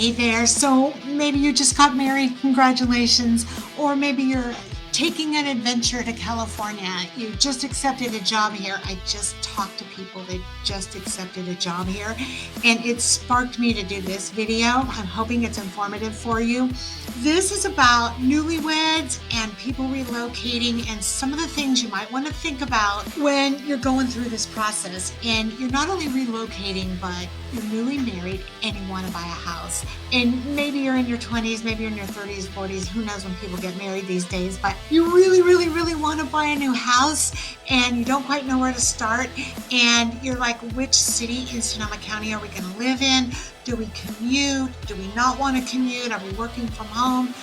Hey there. So maybe you just got married. Congratulations. Or maybe you're taking an adventure to California. You just accepted a job here. I just talked to people that just accepted a job here, and it sparked me to do this video. I'm hoping it's informative for you. This is about newlyweds and people relocating and some of the things you might want to think about when you're going through this process. And you're not only relocating, but you're newly married and you want to buy a house. And maybe you're in your 20s, maybe you're in your 30s, 40s, who knows when people get married these days, but you really, really, really want to buy a new house and you don't quite know where to start. And you're like, which city in Sonoma County are we going to live in? Do we commute? Do we not want to commute? Are we working from home?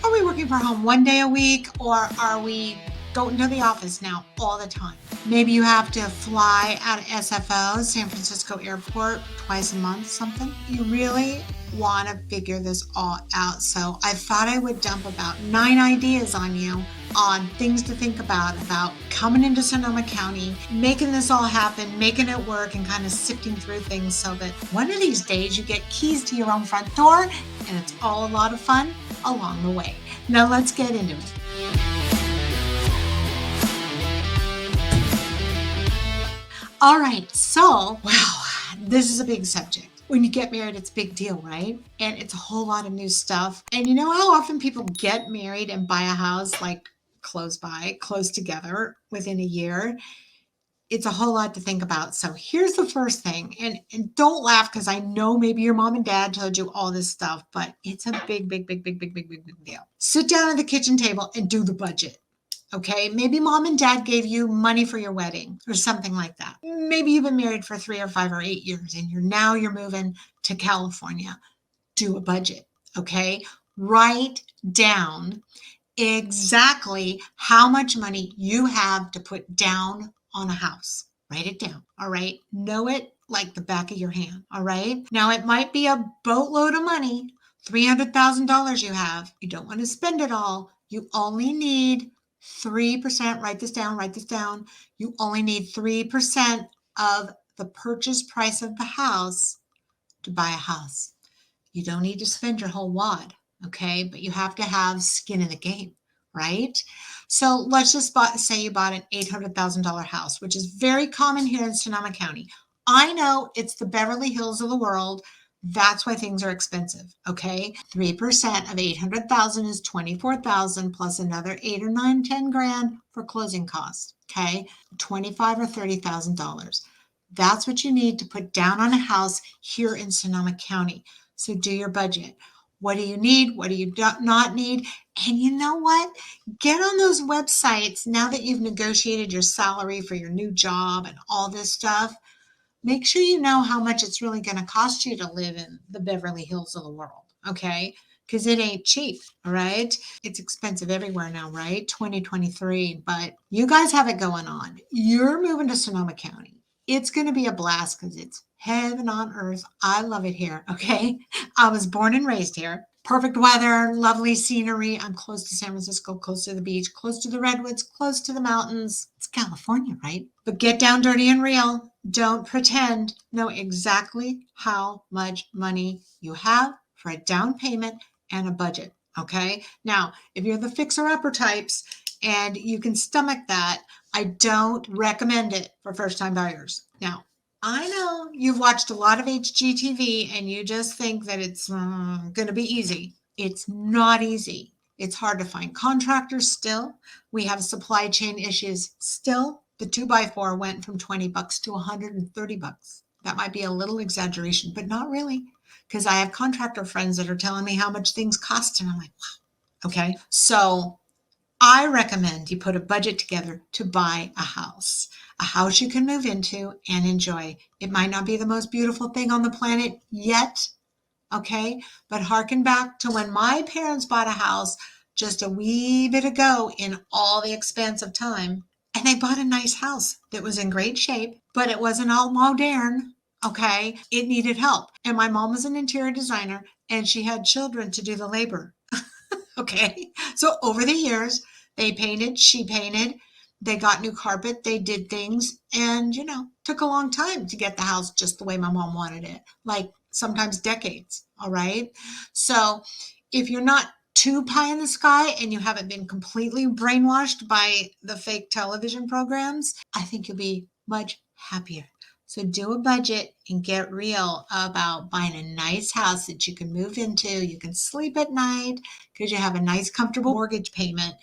Are we working from home one day a week, or are we going to the office now all the time? Maybe you have to fly out of SFO, San Francisco Airport, twice a month, something. You really want to figure this all out. So I thought I would dump about 9 ideas on you on things to think about coming into Sonoma County, making this all happen, making it work, and kind of sifting through things so that one of these days you get keys to your own front door and it's all a lot of fun along the way. Now let's get into it. All right, so, wow, this is a big subject. When you get married, it's a big deal, right? And it's a whole lot of new stuff. And you know how often people get married and buy a house like close together within a year? It's a whole lot to think about. So here's the first thing, and don't laugh because I know maybe your mom and dad told you all this stuff, but it's a big deal. Sit down at the kitchen table and do the budget. Okay, maybe mom and dad gave you money for your wedding or something like that. Maybe you've been married for 3 or 5 or 8 years and you're moving to California. Do a budget, okay? Write down exactly how much money you have to put down on a house. Write it down, all right? Know it like the back of your hand, all right? Now, it might be a boatload of money, $300,000 you have. You don't want to spend it all. You only need 3%. Write this down. You only need 3% of the purchase price of the house to buy a house. You don't need to spend your whole wad, okay? But you have to have skin in the game, right? So let's just say you bought an $800,000 house, which is very common here in Sonoma County. I know it's the Beverly Hills of the world. That's why things are expensive, okay? 3% of 800,000 is 24,000 plus another 8 or 9, 10 grand for closing costs, okay? 25 or $30,000. That's what you need to put down on a house here in Sonoma County. So do your budget. What do you need? What do you not need? And you know what? Get on those websites now that you've negotiated your salary for your new job and all this stuff. Make sure you know how much it's really going to cost you to live in the Beverly Hills of the world, okay? Because it ain't cheap, all right? It's expensive everywhere now, right? 2023, but you guys have it going on. You're moving to Sonoma County. It's going to be a blast because it's heaven on earth. I love it here, okay? I was born and raised here. Perfect weather, lovely scenery. I'm close to San Francisco, close to the beach, close to the redwoods, close to the mountains. It's California, right? But get down dirty and real. Don't pretend. Know exactly how much money you have for a down payment and a budget, okay? Now, if you're the fixer-upper types and you can stomach that, I don't recommend it for first-time buyers. Now, I know you've watched a lot of HGTV and you just think that it's going to be easy. It's not easy. It's hard to find contractors still. We have supply chain issues still. The 2x4 went from $20 to $130. That might be a little exaggeration, but not really, because I have contractor friends that are telling me how much things cost, and I'm like, wow. Okay, so I recommend you put a budget together to buy a house you can move into and enjoy. It might not be the most beautiful thing on the planet yet, okay? But harken back to when my parents bought a house just a wee bit ago in all the expanse of time, and they bought a nice house that was in great shape, but it wasn't all modern, okay? It needed help. And my mom was an interior designer, and she had children to do the labor, okay? So over the years, they painted, she painted, they got new carpet, they did things, and, took a long time to get the house just the way my mom wanted it. Like sometimes decades. All right. So if you're not too pie in the sky and you haven't been completely brainwashed by the fake television programs, I think you'll be much happier. So do a budget and get real about buying a nice house that you can move into. You can sleep at night because you have a nice, comfortable mortgage payment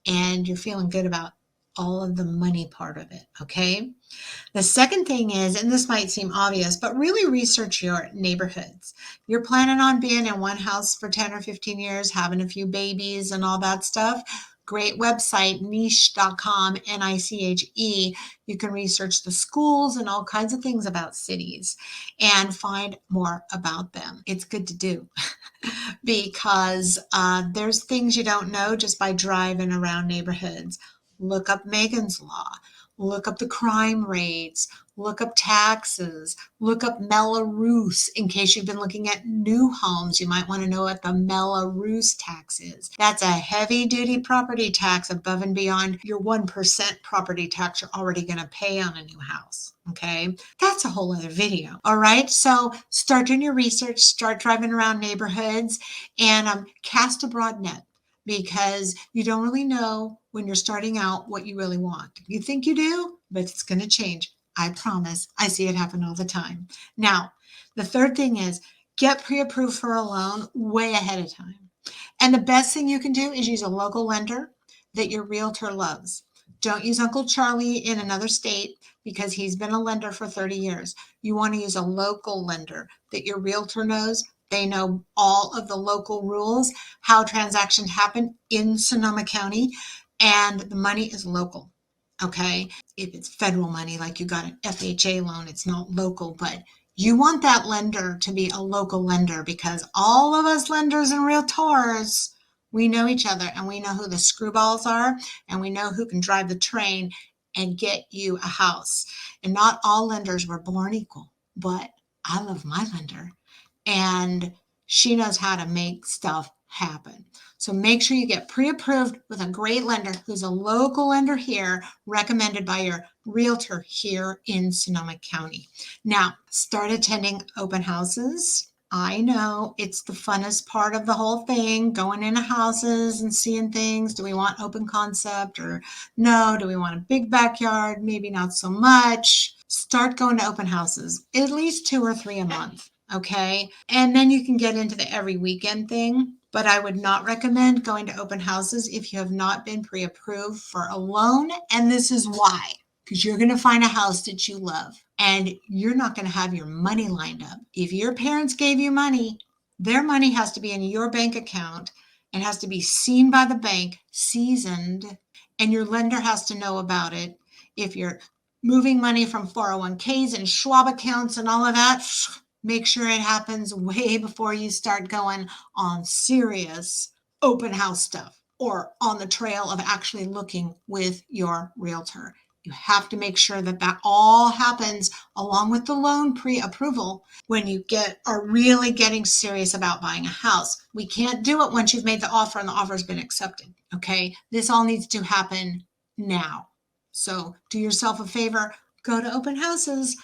and you're feeling good about all of the money part of it. Okay. The second thing is, and this might seem obvious, but really research your neighborhoods. You're planning on being in one house for 10 or 15 years, having a few babies and all that stuff. Great website, niche.com, Niche. You can research the schools and all kinds of things about cities and find more about them. It's good to do because there's things you don't know just by driving around neighborhoods. Look up Megan's Law. Look up the crime rates, look up taxes, look up Melrose. In case you've been looking at new homes, you might want to know what the Melrose tax is. That's a heavy duty property tax above and beyond your 1% property tax you're already going to pay on a new house. Okay, that's a whole other video. All right, so start doing your research, start driving around neighborhoods, and cast a broad net, because you don't really know when you're starting out what you really want. You think you do, but it's going to change. I promise. I see it happen all the time. Now, the third thing is get pre-approved for a loan way ahead of time. And the best thing you can do is use a local lender that your realtor loves. Don't use Uncle Charlie in another state because he's been a lender for 30 years. You want to use a local lender that your realtor knows. They know all of the local rules, how transactions happen in Sonoma County, and the money is local. Okay. If it's federal money, like you got an FHA loan, it's not local, but you want that lender to be a local lender because all of us lenders and realtors, we know each other and we know who the screwballs are and we know who can drive the train and get you a house. And not all lenders were born equal, but I love my lender and she knows how to make stuff happen. So make sure you get pre-approved with a great lender who's a local lender here, recommended by your realtor here in Sonoma County. Now, start attending open houses. I know it's the funnest part of the whole thing, going into houses and seeing things. Do we want open concept or no? Do we want a big backyard? Maybe not so much. Start going to open houses, at least 2 or 3 a month. Okay. And then you can get into the every weekend thing. But I would not recommend going to open houses if you have not been pre-approved for a loan. And this is why, because you're going to find a house that you love and you're not going to have your money lined up. If your parents gave you money, their money has to be in your bank account and has to be seen by the bank, seasoned, and your lender has to know about it. If you're moving money from 401ks and Schwab accounts and all of that, make sure it happens way before you start going on serious open house stuff or on the trail of actually looking with your realtor. You have to make sure that that all happens along with the loan pre-approval when you are really getting serious about buying a house. We can't do it once you've made the offer and the offer's been accepted. Okay, this all needs to happen now. So do yourself a favor, go to open houses,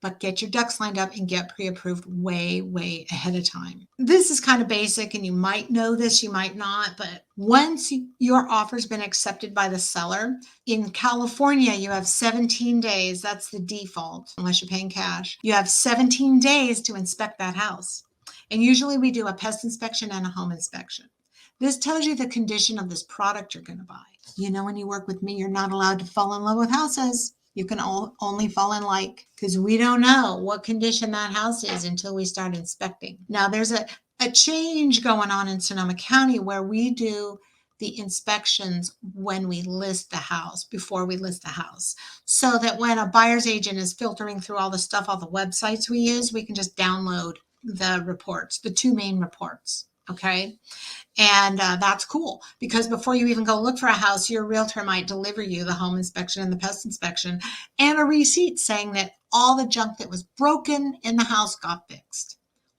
but get your ducks lined up and get pre-approved way, way ahead of time. This is kind of basic and you might know this, you might not, but once your offer's been accepted by the seller, in California, you have 17 days. That's the default, unless you're paying cash. You have 17 days to inspect that house. And usually we do a pest inspection and a home inspection. This tells you the condition of this product you're going to buy. You know, when you work with me, you're not allowed to fall in love with houses. You can only fall in like, because we don't know what condition that house is until we start inspecting. Now, there's a change going on in Sonoma County where we do the inspections when we list the house, before we list the house, so that when a buyer's agent is filtering through all the stuff, all the websites we use, we can just download the reports, the 2 main reports. Okay. And that's cool because before you even go look for a house, your realtor might deliver you the home inspection and the pest inspection and a receipt saying that all the junk that was broken in the house got fixed.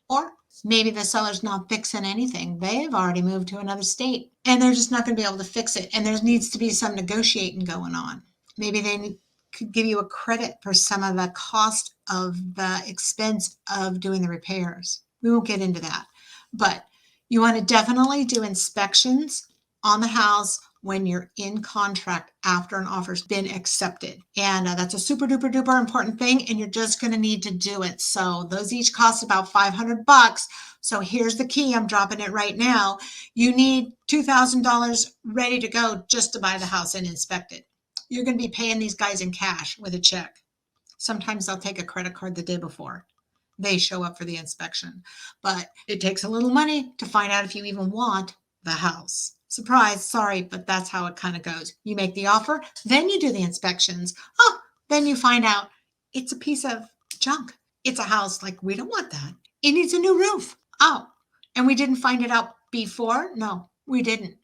Or maybe the seller's not fixing anything. They've already moved to another state and they're just not going to be able to fix it. And there needs to be some negotiating going on. Maybe they could give you a credit for some of the cost of the expense of doing the repairs. We won't get into that. But you want to definitely do inspections on the house when you're in contract after an offer's been accepted. And that's a super duper duper important thing. And you're just going to need to do it. So those each cost about $500. So here's the key. I'm dropping it right now. You need $2,000 ready to go just to buy the house and inspect it. You're going to be paying these guys in cash with a check. Sometimes they'll take a credit card the day before they show up for the inspection. But it takes a little money to find out if you even want the house. Surprise, sorry, but that's how it kind of goes. You make the offer, then you do the inspections. Oh, then you find out it's a piece of junk. It's a house, like, we don't want that. It needs a new roof. Oh, and we didn't find it out before? No, we didn't.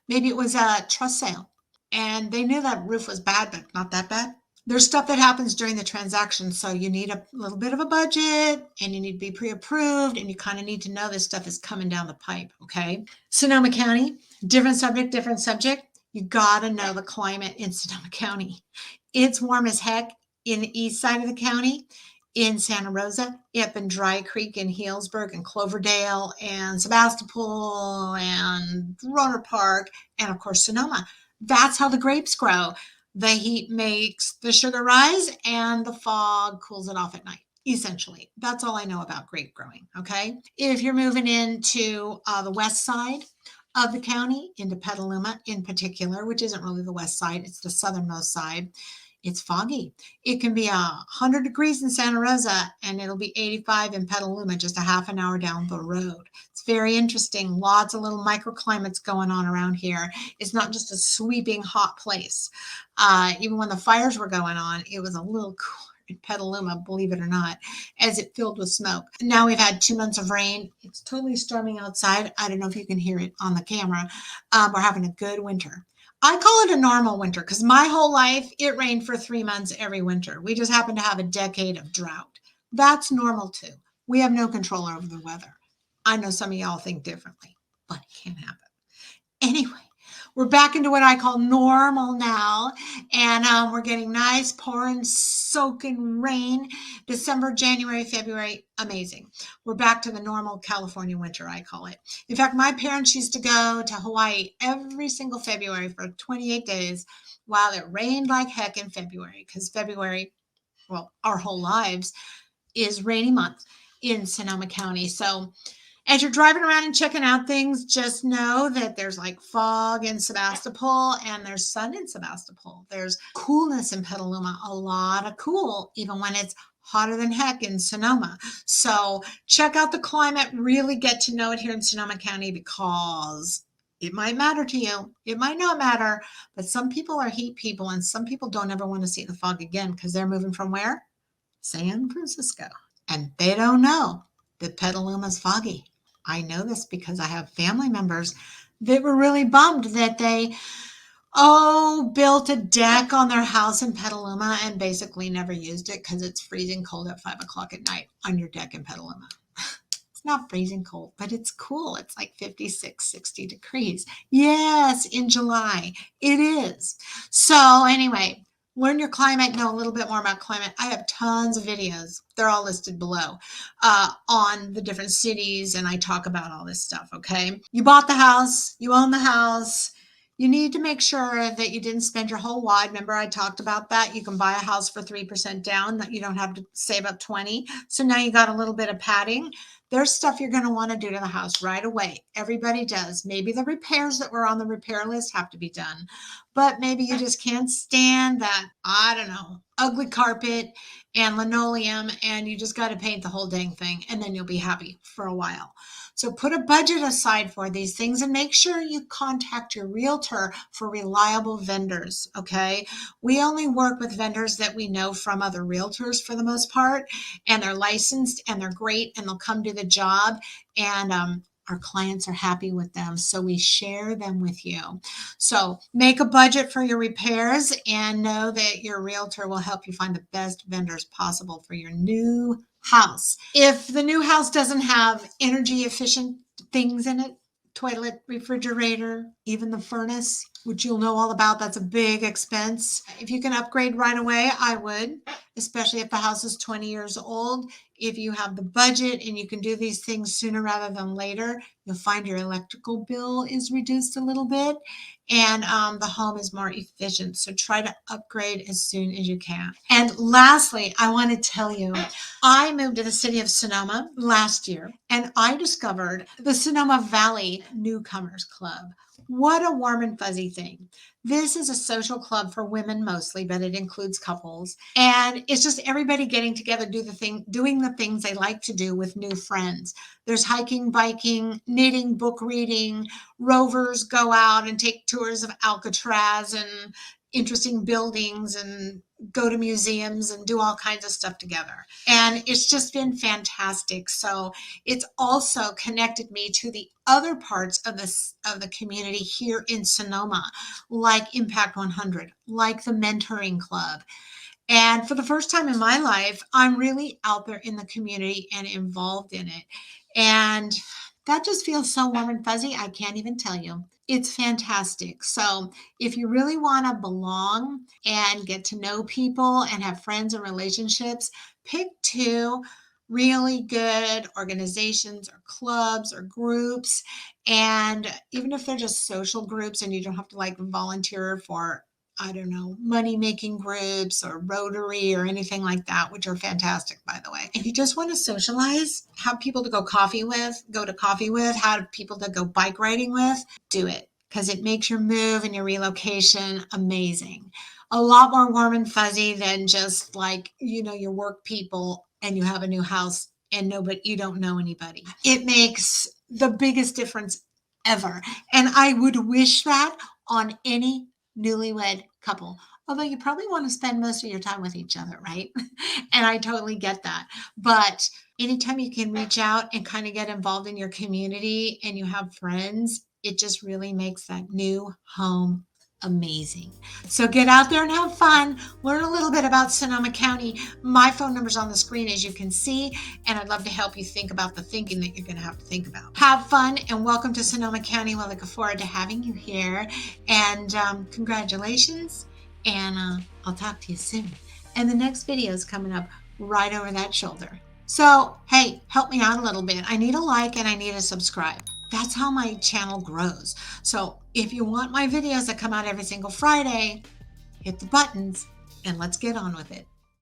Maybe it was a trust sale and they knew that roof was bad, but not that bad. There's stuff that happens during the transaction, so you need a little bit of a budget and you need to be pre-approved and you kind of need to know this stuff is coming down the pipe, okay? Sonoma County, different subject, different subject. You got to know the climate in Sonoma County. It's warm as heck in the east side of the county. In Santa Rosa, up in Dry Creek and Healdsburg and Cloverdale and Sebastopol and Rohnert Park and, of course, Sonoma. That's how the grapes grow. The heat makes the sugar rise and the fog cools it off at night, essentially. That's all I know about grape growing, okay? If you're moving into the west side of the county, into Petaluma in particular, which isn't really the west side, it's the southernmost side, it's foggy. It can be 100 degrees in Santa Rosa and it'll be 85 in Petaluma, just a half an hour down the road. It's very interesting. Lots of little microclimates going on around here. It's not just a sweeping hot place. Even when the fires were going on, it was a little cooler in Petaluma, believe it or not, as it filled with smoke. Now we've had 2 months of rain. It's totally storming outside. I don't know if you can hear it on the camera. We're having a good winter. I call it a normal winter because my whole life, it rained for 3 months every winter. We just happen to have a decade of drought. That's normal too. We have no control over the weather. I know some of y'all think differently, but it can't happen. Anyway, we're back into what I call normal now, and we're getting nice pouring, soaking rain. December, January, February, amazing. We're back to the normal California winter, I call it. In fact, my parents used to go to Hawaii every single February for 28 days while it rained like heck in February, because February, well, our whole lives is rainy month in Sonoma County. So as you're driving around and checking out things, just know that there's like fog in Sebastopol and there's sun in Sebastopol. There's coolness in Petaluma, a lot of cool, even when it's hotter than heck in Sonoma. So check out the climate, really get to know it here in Sonoma County because it might matter to you. It might not matter, but some people are heat people and some people don't ever want to see the fog again because they're moving from where? San Francisco. And they don't know that Petaluma's foggy. I know this because I have family members that were really bummed that they, built a deck on their house in Petaluma and basically never used it because it's freezing cold at 5 o'clock at night on your deck in Petaluma. It's not freezing cold, but it's cool. It's like 56, 60 degrees. Yes, in July. It is. So anyway, learn your climate, know a little bit more about climate. I have tons of videos. They're all listed below on the different cities, and I talk about all this stuff, okay? You bought the house. You own the house. You need to make sure that you didn't spend your whole wad. Remember, I talked about that. You can buy a house for 3% down, that you don't have to save up 20. So now you got a little bit of padding. There's stuff you're going to want to do to the house right away. Everybody does. Maybe the repairs that were on the repair list have to be done, but maybe you just can't stand that, I don't know, ugly carpet and linoleum, and you just got to paint the whole dang thing, and then you'll be happy for a while. So put a budget aside for these things and make sure you contact your realtor for reliable vendors, okay? We only work with vendors that we know from other realtors for the most part, and they're licensed and they're great and they'll come do the job, and our clients are happy with them, so we share them with you. So make a budget for your repairs and know that your realtor will help you find the best vendors possible for your new house. If the new house doesn't have energy efficient things in it, toilet, refrigerator, even the furnace, which you'll know all about. That's a big expense. If you can upgrade right away, I would, especially if the house is 20 years old. If you have the budget and you can do these things sooner rather than later, you'll find your electrical bill is reduced a little bit and the home is more efficient. So try to upgrade as soon as you can. And lastly, I want to tell you, I moved to the city of Sonoma last year and I discovered the Sonoma Valley Newcomers Club. What a warm and fuzzy thing. This is a social club for women mostly, but it includes couples. And it's just everybody getting together, doing the things they like to do with new friends. There's hiking, biking, knitting, book reading. Rovers go out and take tours of Alcatraz and interesting buildings and go to museums and do all kinds of stuff together. And it's just been fantastic. So it's also connected me to the other parts of the community here in Sonoma, like Impact 100, like the Mentoring Club. And for the first time in my life, I'm really out there in the community and involved in it. And that just feels so warm and fuzzy. I can't even tell you. It's fantastic. So if you really want to belong and get to know people and have friends and relationships, pick two really good organizations or clubs or groups. And even if they're just social groups and you don't have to like volunteer for, I don't know, money making groups or Rotary or anything like that, which are fantastic, by the way. If you just want to socialize, have people to go to coffee with, have people to go bike riding with, do it because it makes your move and your relocation amazing. A lot more warm and fuzzy than just like, your work people and you have a new house and you don't know anybody. It makes the biggest difference ever. And I would wish that on any newlywed couple. Although you probably want to spend most of your time with each other, right? And I totally get that. But anytime you can reach out and kind of get involved in your community and you have friends, it just really makes that new home amazing. So get out there and have fun. Learn a little bit about Sonoma County. My phone number's on the screen, as you can see, and I'd love to help you think about the thinking that you're going to have to think about. Have fun and welcome to Sonoma County. We're looking forward to having you here. And congratulations. And I'll talk to you soon. And the next video is coming up right over that shoulder. So, hey, help me out a little bit. I need a like and I need a subscribe. That's how my channel grows. So if you want my videos that come out every single Friday, hit the buttons and let's get on with it.